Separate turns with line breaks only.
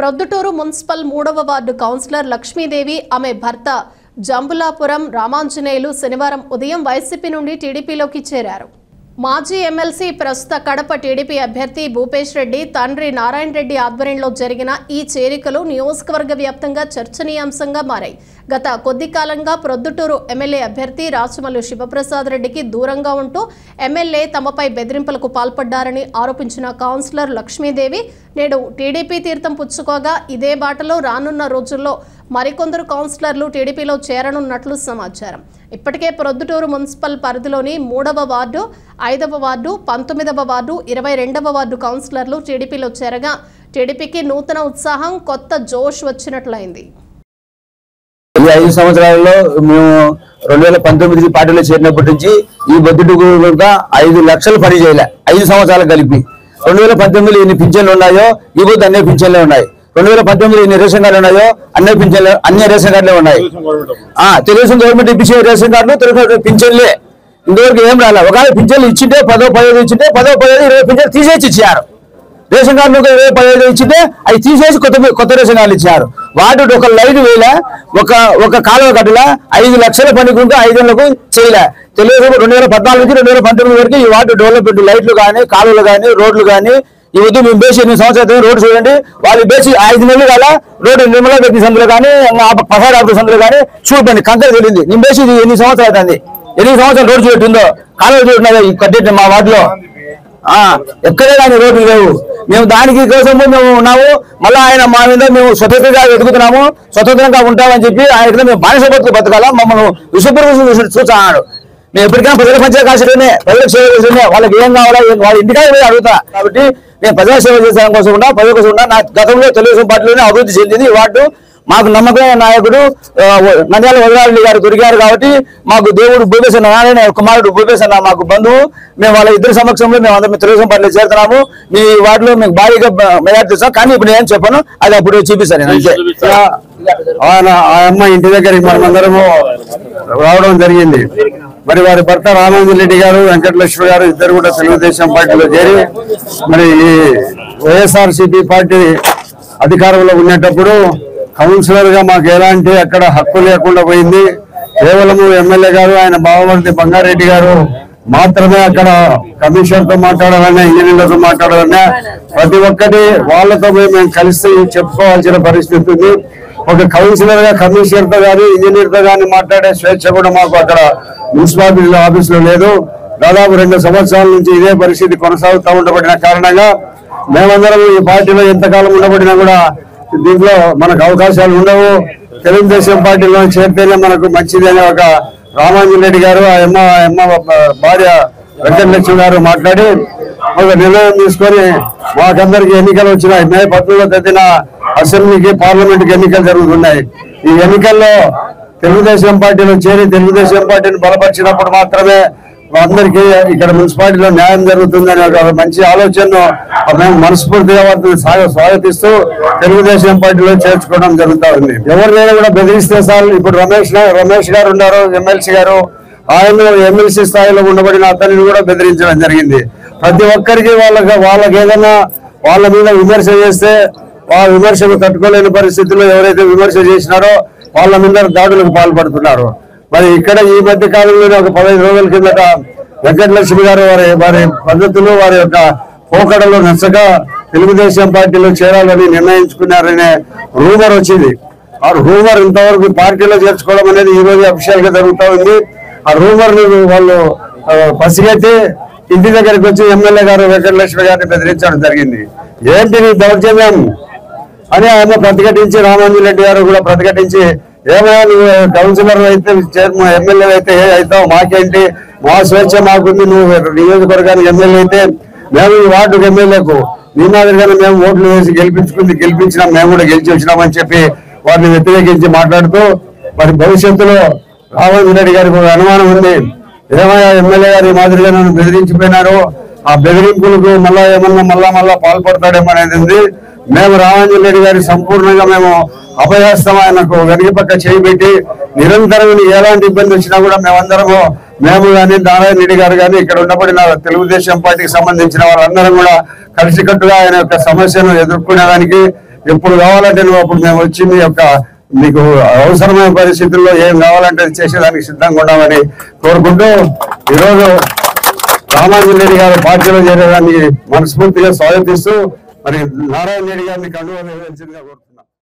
Proddatur municipal 3వ ward councillor Lakshmidevi ఆమె భర్త జంబులాపురం రామాంజనేయులు శనివారం ఉదయం వైసీపీ నుండి టీడీపీలోకి చేరారు. మాజీ ఎమ్మెల్సీ ప్రస్తుత కడప టీడీపీ అభ్యర్థి భూపేష్ రెడ్డి తండ్రి నారాయణ రెడ్డి ఆధ్వర్యంలో జరిగిన ఈ చేరికలు నియోజకవర్గ వ్యాప్తంగా చర్చనీయాంశంగా మారాయి. గత కొద్ది కాలంగా ప్రొద్దుటూరు ఎమ్మెల్యే అభ్యర్థి రాచమల్లు శివప్రసాద్ రెడ్డికి దూరంగా ఉంటూ ఎమ్మెల్యే తమపై బెదిరింపులకు పాల్పడ్డారని ఆరోపించిన కౌన్సిలర్ లక్ష్మీదేవి నేడు టీడీపీ తీర్థం పుచ్చుకోగా ఇదే బాటలో రానున్న రోజుల్లో మరికొందరు కౌన్సిలర్లు టీడీపీలో చేరనున్నట్లు సమాచారం. ఇప్పటికే ప్రొద్దుటూరు మున్సిపల్ పరిధిలోని 3వ వార్డు, 5వ వార్డు, 19వ వార్డు, 22వ వార్డు కౌన్సిలర్లు టీడీపీలో చేరగా టీడీపీకి నూతన ఉత్సాహం, కొత్త జోష్ వచ్చినట్లయింది.
ఈ 5 సంవత్సరాలలో మేము 2019 పార్టీలో చేరినప్పటి నుంచి ఈ బొద్దుటూరు 5 లక్షలు పని చేయలే. 5 సంవత్సరాలు కలిపి 2019 ఎన్ని పింఛన్లు ఉన్నాయో ఈ బొద్దు అన్ని పింఛన్లే ఉన్నాయి. 2019 ఎన్ని రేషన్ కార్డులు ఉన్నాయో అన్ని రేషన్ కార్డులే ఉన్నాయి. తెలుగుదేశం గవర్నమెంట్ ఇప్పించే రేషన్ కార్డులు తెలుగు పింఛన్లే. ఇంతవరకు ఏం రాలే. ఒకవేళ పింఛన్లు ఇచ్చింటే 10-15 ఇచ్చింటే 10-15 20 పింఛన్లు తీసేసి ఇచ్చారు. రేషన్ కార్డులు 20-15 ఇచ్చింటే అవి తీసేసి కొత్త రేషన్ కార్డులు ఇచ్చారు. వాటి ఒక లైట్ వేలే, ఒక కాలువ కట్టలే, 5 లక్షల పనికి 5 ఏళ్లకు చేయలే. తెలుగుదేశం 2014 నుంచి 2019 వరకు ఈ వాటి డెవలప్మెంట్ లైట్లు కానీ, కాలువలు కానీ, రోడ్లు కానీ ఈ వద్దు మేము బేసి 8 సంవత్సరాలు రోడ్డు చూడండి. వాళ్ళు బేసి 5 నెలలు కాల రోడ్డు నిర్మలా వ్యక్తి సందులో కానీ, ప్రసాద్ ఆఫీస్ సందులో కానీ చూడండి కంకర తెలియంది. నేను బేసి 8 సంవత్సరాలు అవుతుంది. 8 సంవత్సరాలు రోడ్డు చూపెట్టిందో కాలువలు చూడండి కట్టేట్టు మా వాటిలో ఎక్కడే కానీ రోడ్లు లేవు. మేము దానికి కోసము మేము ఉన్నాము. మళ్ళీ ఆయన మా మీద మేము స్వతంత్రంగా వెతుకుతున్నాము, స్వతంత్రంగా ఉంటామని చెప్పి ఆయన మేము బానిస బతకాలా, మమ్మల్ని విశ్వప్రభు చూస్తున్నాడు. మేము ఎప్పటికైనా ప్రజల పంచాయతీ కాసేనే ప్రజలకు సేవ చేసేనే వాళ్ళకి ఏం కావాలా వాళ్ళ ఇంటికాయ పోయి అడుగుతా. కాబట్టి నేను ప్రజా సేవ చేసే కోసం ఉన్నా, ప్రజల కోసం ఉన్నా. నా గతంలో తెలుగుదేశం పార్టీలోనే అభివృద్ధి చెందింది ఈ వార్డు. మాకు నమ్మకమైన నాయకుడు నంద్యాల వదరారెడ్డి గారు దొరికారు కాబట్టి మాకు దేవుడు భూపేశ్ నారాయణ కుమారుడు భూపేశ్ అన్న మాకు బంధువు. మేము వాళ్ళ ఇద్దరు సమక్షంలో మేము అందరం తెలుగుదేశం పార్టీలో చేరుతున్నాము. మీ వార్డులో మేము భారీగా మెజార్టీ ఇస్తాం. కానీ ఇప్పుడు నేను చెప్పాను, అది అప్పుడు చూపిస్తాను. ఆ అమ్మ ఇంటి దగ్గరికి మనమందరము రావడం జరిగింది. మరి వారి భర్త రామాంజరెడ్డి గారు, వెంకటలక్ష్మి గారు ఇద్దరు కూడా తెలుగుదేశం పార్టీలో చేరి మరి ఈ వైఎస్ఆర్సీపీ పార్టీ అధికారంలో ఉండేటప్పుడు కౌన్సిలర్ గా మాకు ఎలాంటి అక్కడ హక్కు లేకుండా పోయింది. కేవలము ఎమ్మెల్యే గారు ఆయన బావమర్తి బంగారెడ్డి గారు మాత్రమే అక్కడ కమిషనర్ తో మాట్లాడాలన్నా, ఇంజనీర్లతో మాట్లాడాలన్నా ప్రతి ఒక్కటి వాళ్ళతో మేము కలిసి చెప్పుకోవాల్సిన పరిస్థితి ఉంది. ఒక కౌన్సిలర్ గా కమిషనర్ తో కానీ ఇంజనీర్ తో కానీ మాట్లాడే స్వేచ్ఛ కూడా మాకు అక్కడ మున్సిపాలిటీ ఆఫీస్ లో లేదు. దాదాపు 2 సంవత్సరాల నుంచి ఇదే పరిస్థితి కొనసాగుతూ ఉండబడిన కారణంగా మేమందరం ఈ పార్టీలో ఎంతకాలం ఉండబడినా కూడా దీంట్లో మనకు అవకాశాలు ఉండవు. తెలుగుదేశం పార్టీలో చేరితేనే మనకు మంచిది అని ఒక రామాంజరెడ్డి గారు ఆ అమ్మ భార్య వెంకటలక్ష్మి గారు మాట్లాడి ఒక నిర్ణయం తీసుకొని మాకందరికి ఎన్నికలు వచ్చినాయి. మే 14వ తేదీన అసెంబ్లీకి పార్లమెంట్కి ఎన్నికలు జరుగుతున్నాయి. ఈ ఎన్నికల్లో తెలుగుదేశం పార్టీలో చేరి తెలుగుదేశం పార్టీని బలపరిచినప్పుడు మాత్రమే అందరికీ ఇక్కడ మున్సిపాలిటీలో న్యాయం జరుగుతుందని ఒక మంచి ఆలోచనను మేము మనస్ఫూర్తిగా వాటిని స్వాగతిస్తూ తెలుగుదేశం పార్టీలో చేర్చుకోవడం జరుగుతూ ఉంది. ఎవరినైనా కూడా బెదిరిస్తే సార్, ఇప్పుడు రమేష్ గారు ఉన్నారు ఎమ్మెల్సీ గారు, ఆయన ఎమ్మెల్సీ స్థాయిలో ఉండబడిన అతనిని కూడా బెదిరించడం జరిగింది. ప్రతి ఒక్కరికి వాళ్ళకి ఏదైనా వాళ్ళ మీద విమర్శ చేస్తే ఆ విమర్శను తట్టుకోలేని పరిస్థితుల్లో ఎవరైతే విమర్శ చేసినారో వాళ్ళ మీద దాడులకు పాల్పడుతున్నారు. మరి ఇక్కడ ఈ మధ్య కాలంలోనే ఒక 15 రోజుల కిందట వెంకటలక్ష్మి గారు వారి పద్ధతులు వారి యొక్క పోకడలు నచ్చక తెలుగుదేశం పార్టీలో చేరాలని నిర్ణయించుకున్నారనే రూమర్ వచ్చింది. ఆ రూమర్ ఇంతవరకు పార్టీలో చేర్చుకోవడం అనేది ఈ రోజు అఫీషియల్ గా జరుగుతూ ఉంది. ఆ రూమర్ ని వాళ్ళు పసిగట్టి ఇంటి దగ్గరికి వచ్చి ఎమ్మెల్యే గారు వెంకటలక్ష్మి గారిని బెదిరించడం జరిగింది. ఏంటి నీ దౌర్జన్యం అని ఆయన ప్రతిఘటించి, రామాంజరెడ్డి గారు కూడా ప్రతిఘటించి, ఏమైనా నువ్వు కౌన్సిలర్ అయితే ఎమ్మెల్యే అయితే అవుతావు, మాకేంటి, మా స్వేచ్ఛ మాకుంది, నువ్వు నియోజకవర్గానికి ఎమ్మెల్యే అయితే మేము ఈ వార్డుకు ఎమ్మెల్యేకు మీ మాదిరిగానే మేము ఓట్లు వేసి గెలిపించినాం, మేము కూడా గెలిచి వచ్చినామని చెప్పి వారిని వ్యతిరేకించి మాట్లాడుతూ మరి భవిష్యత్తులో రామాంజరెడ్డి గారికి ఒక అనుమానం ఉంది. ఏమైనా ఎమ్మెల్యే గారు ఈ మాదిరిగా నన్ను బెదిరించిపోయినారు, ఆ బెదిరింపులకు మళ్ళా పాల్పడతాడేమో అనేది ఉంది. మేము రామాంజరెడ్డి గారి సంపూర్ణంగా మేము అభయహస్తం ఆయనకు వెనుకపక్క చేయిబెట్టి నిరంతరం ఎలాంటి ఇబ్బంది వచ్చినా కూడా మేము కానీ నారాయణ రెడ్డి గారు కానీ ఇక్కడ ఉండబడిన తెలుగుదేశం పార్టీకి సంబంధించిన వాళ్ళందరం కూడా కలిసికట్టుగా ఆయన యొక్క సమస్యను ఎదుర్కొనేదానికి ఎప్పుడు కావాలంటే నువ్వు అప్పుడు మేము వచ్చి మీ యొక్క మీకు అవసరమైన పరిస్థితుల్లో ఏం కావాలంటే చేసేదానికి సిద్ధంగా ఉన్నామని కోరుకుంటూ ఈరోజు రామాంజన్ రెడ్డి గారు పార్టీలో చేరేదాన్ని మనస్ఫూర్తిగా స్వాగతిస్తూ మరి నారాయణ రెడ్డి గారిని కండువా వేయాల్సిందిగా కోరుతున్నాను.